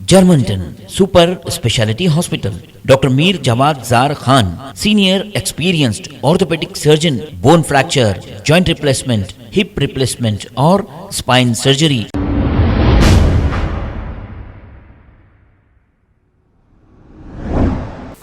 Germantown Super Speciality Hospital. Dr. Mir Jawad Zar Khan, Senior Experienced Orthopedic Surgeon, Bone Fracture, Joint Replacement, Hip Replacement और Spine Surgery.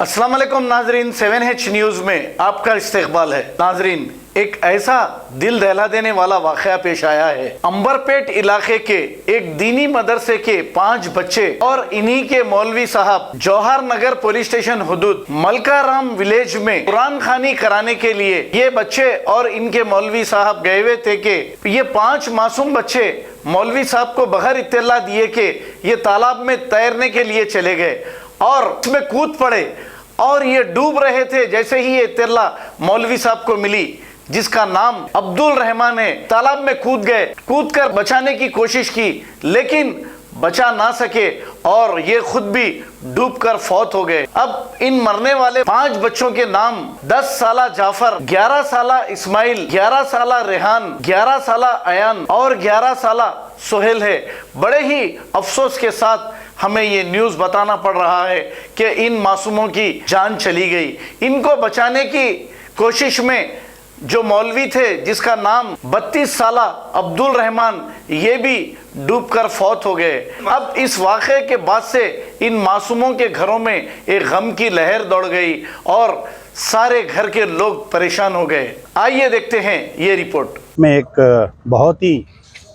अस्सलाम वालेकुम नाजरीन, 7H news में आपका इस्तकबाल है। नाजरीन, एक ऐसा दिल दहला देने वाला वाक़या पेश आया है। अंबरपेट इलाके के एक दीनी मदरसे के 5 बच्चे और इन्हीं के मौलवी साहब जौहर नगर पुलिस स्टेशन हुदूद मलकाराम विलेज में कुरान खानी कराने के लिए ये बच्चे और इनके मौलवी साहब गए हुए थे कि ये 5 मासूम बच्चे मौलवी साहब को बगैर इत्तला दिए कि ये तालाब में तैरने के लिए चले गए और उसमें कूद पड़े और ये डूब रहे थे। जैसे ही ये इत्तला मौलवी साहब को मिली, जिसका नाम अब्दुल रहमान है, तालाब में कूद गए, कूद कर बचाने की कोशिश की लेकिन बचा ना सके और ये खुद भी डूबकर फौत हो गए। अब इन मरने वाले 5 बच्चों के नाम 10 साला जाफर, 11 साला इस्माइल, 11 साला रेहान, 11 साला अयान और 11 साला सोहेल है। बड़े ही अफसोस के साथ हमें ये न्यूज़ बताना पड़ रहा है कि इन मासूमों की जान चली गई। इनको बचाने की कोशिश में जो मौलवी थे, जिसका नाम 32 साला अब्दुल रहमान, ये भी डूबकर फौत हो गए। अब इस वाक़े के बाद से इन मासूमों के घरों में एक गम की लहर दौड़ गई और सारे घर के लोग परेशान हो गए। आइए देखते हैं ये रिपोर्ट में एक बहुत ही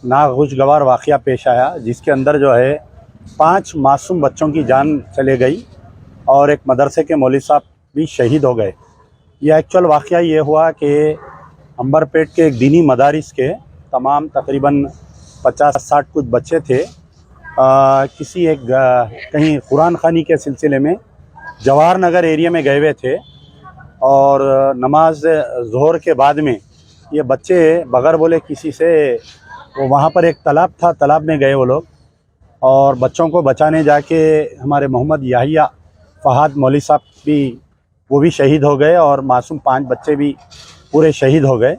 नागुज़गवार वाक़या पेश आया, जिसके अंदर जो है 5 मासूम बच्चों की जान चले गई और एक मदरसे के मौलवी साहब भी शहीद हो गए। यह एक्चुअल वाक़या ये हुआ कि अंबरपेट के एक दीनी मदारिस के तमाम तकरीबन 50-60 कुछ बच्चे थे। किसी एक कहीं कुरान खानी के सिलसिले में जवाहर नगर एरिया में गए हुए थे और नमाज ज़ोहर के बाद में ये बच्चे बगैर बोले किसी से, वो वहाँ पर एक तालाब था, तालाब में गए वो लोग और बच्चों को बचाने जाके हमारे मोहम्मद याहिया फ़हाद मौलवी साहब भी, वो भी शहीद हो गए और मासूम 5 बच्चे भी पूरे शहीद हो गए।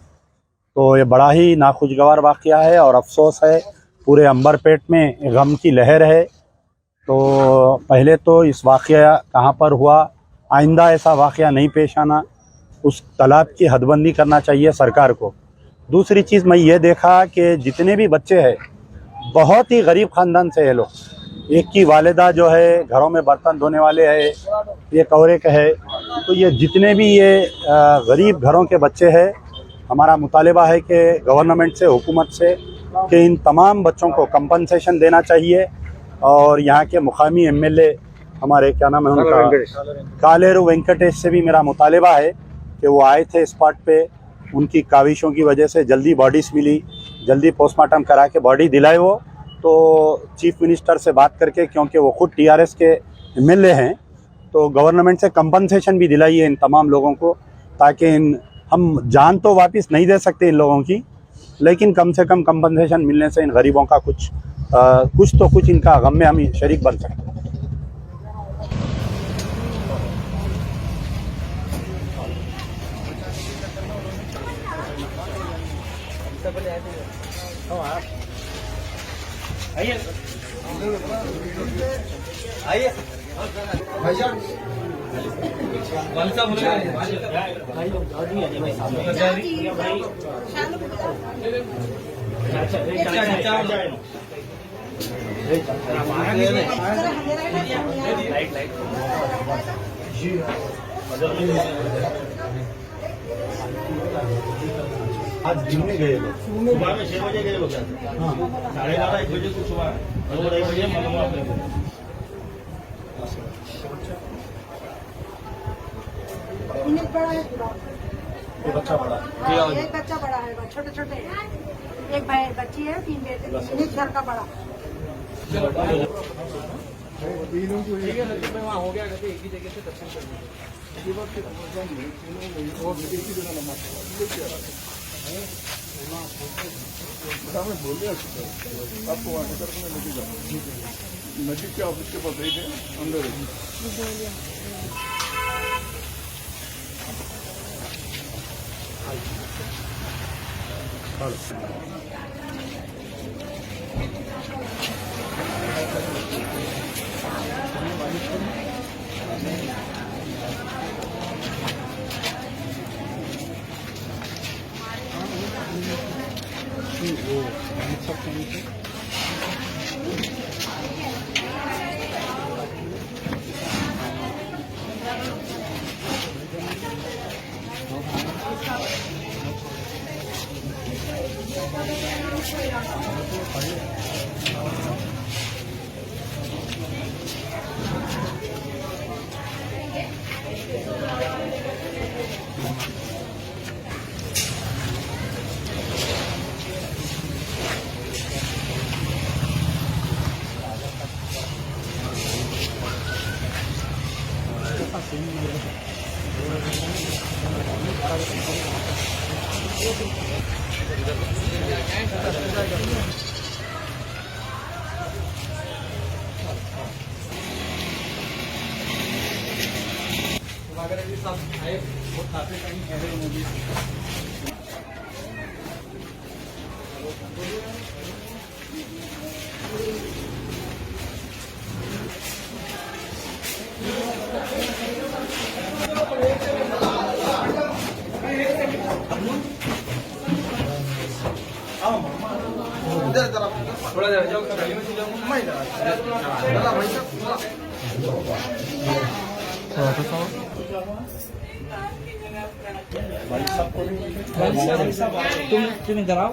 तो ये बड़ा ही नाखुशगवार वाक़या है और अफसोस है, पूरे अंबरपेट में गम की लहर है। तो पहले तो इस वाक़या कहाँ पर हुआ, आइंदा ऐसा वाक़या नहीं पेश आना, उस तालाब की हदबंदी करना चाहिए सरकार को। दूसरी चीज़ मैं ये देखा कि जितने भी बच्चे हैं बहुत ही गरीब ख़ानदान से है लोग। एक की वालिदा जो है घरों में बर्तन धोने वाले है, एक और एक है। तो ये जितने भी ये गरीब घरों के बच्चे हैं, हमारा मुतालिबा है कि गवर्नमेंट से, हुकूमत से, कि इन तमाम बच्चों को कंपनसेशन देना चाहिए। और यहाँ के मुकामी MLA हमारे, क्या नाम है उनका, कालेरू वेंकटेश से भी मेरा मुतालिबा है कि वो आए थे स्पॉट पे। उनकी काविशों की वजह से जल्दी बॉडीज़ मिली, जल्दी पोस्टमार्टम करा के बॉडी दिलाए वो। तो चीफ मिनिस्टर से बात करके, क्योंकि वो खुद TRS के MLA हैं, तो गवर्नमेंट से कंपनसेशन भी दिलाइए इन तमाम लोगों को, ताकि हम जान तो वापस नहीं दे सकते इन लोगों की, लेकिन कम से कम कंपनसेशन मिलने से इन गरीबों का कुछ इनका गम में हम शरीक बन सकते हैं। आइए आज दिन में गए लोग, सुबह में 6 बजे गए लोग, 11:30 1 बजे कुछ हुआ, 1 बजे बड़ा है, बच्चा बड़ा, एक बच्चा बड़ा है, छोटे छोटे, एक बच्ची है, 3 बेटे, एक लड़का बड़ा। वहाँ हो गया, एक ही जगह से दर्शन करना। आपको वहाँ लेके जाओ, नजीक के ऑफिस के पास थे अंदर। तुम्ही जरा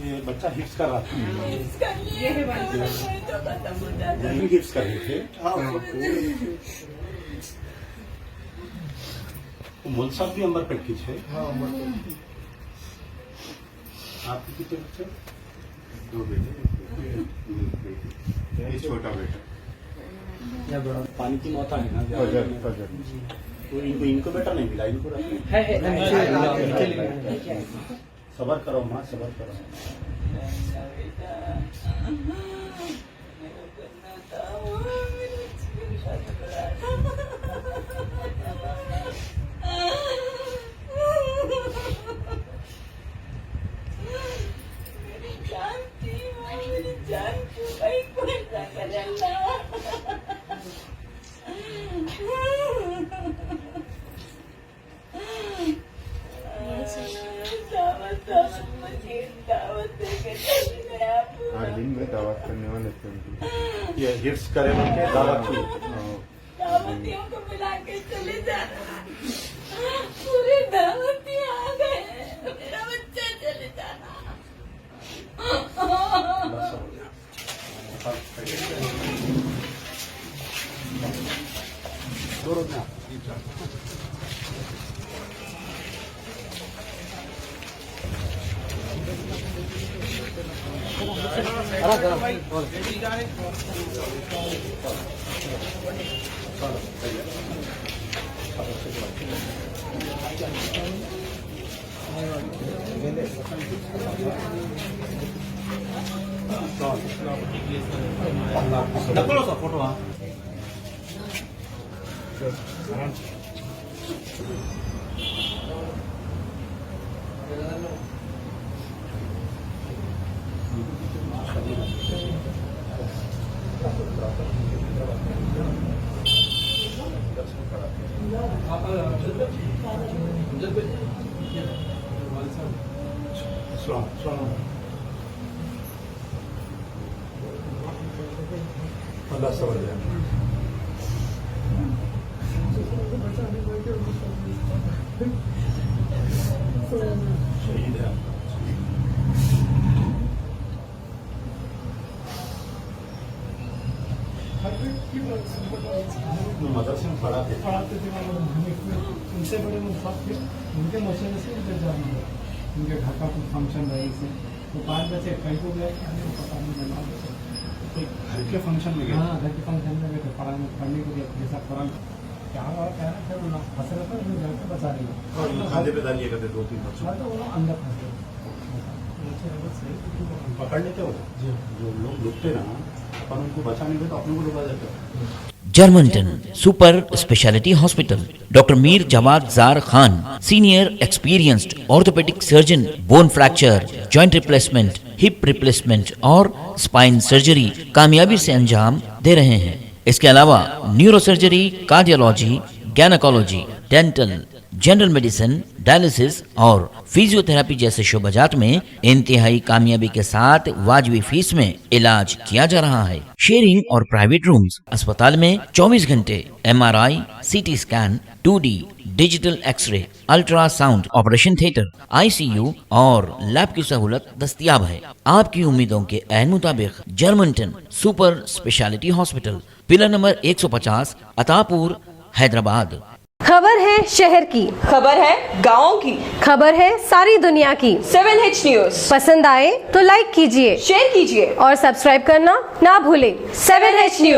ये बच्चा हिप्स कर रहा था हिप्स कर रहे थे मोल साहब भी अंबर पेट की है आपके कितने बच्चे 2 बेटे ये छोटा बेटा पानी की मौत है ना तो इनको बेटा नहीं मिला इनको सबर करो माँ सबर करो दिन में दावत करने वाले थे उनकी ये हिप्स करे के दावत की दावतियों को मिला के चले जाना पूरे दावती आ गए मेरा बच्चा चले जाना फोटो हाँ अल्लाह सबर दे शहीद है मदरसे में पढ़ाते उनसे बड़े मुसाफ थे उनके मशवरे से इधर जाना है उनके घर का कुछ फंक्शन रहे से तो 5 बजे कहीं को गए पता नहीं बना घर के फंक्शन में गए हाँ घर के फंक्शन में गए थे पढ़ने के लिए जैसा कुरान क्या हुआ कह रहा था वो फंस रहा था घर को बचा रही और खाते पे डालिए करते 2-3 बच्चों तो वो अंदर फंस गए पकड़ लेते हो जो लोग लुटते ना अपन उनको बचाने के तो अपने को लुटा देते हो जर्मनटन super speciality hospital doctor Mir Jamat Jar Khan senior experienced orthopaedic surgeon bone fracture joint replacement hip replacement और स्पाइन सर्जरी कामयाबी से अंजाम दे रहे हैं। इसके अलावा neurosurgery cardiology gynaecology dental general medicine dialysis और फिजियोथेरेपी जैसे शोबाजात में इंतहाई कामयाबी के साथ वाजबी फीस में इलाज किया जा रहा है। शेयरिंग और प्राइवेट रूम्स अस्पताल में 24 घंटे MRI, CT scan, 2D digital x-ray, ultrasound, operation theatre, ICU और लैब की सहूलत दस्तयाब है। आपकी उम्मीदों के ऐन मुताबिक Germanten super speciality hospital, pillar number 150, Attapur, Hyderabad. खबर है शहर की, खबर है गाँव की, खबर है सारी दुनिया की। 7H न्यूज पसंद आए तो लाइक कीजिए, शेयर कीजिए और सब्सक्राइब करना ना भूलें। 7H news.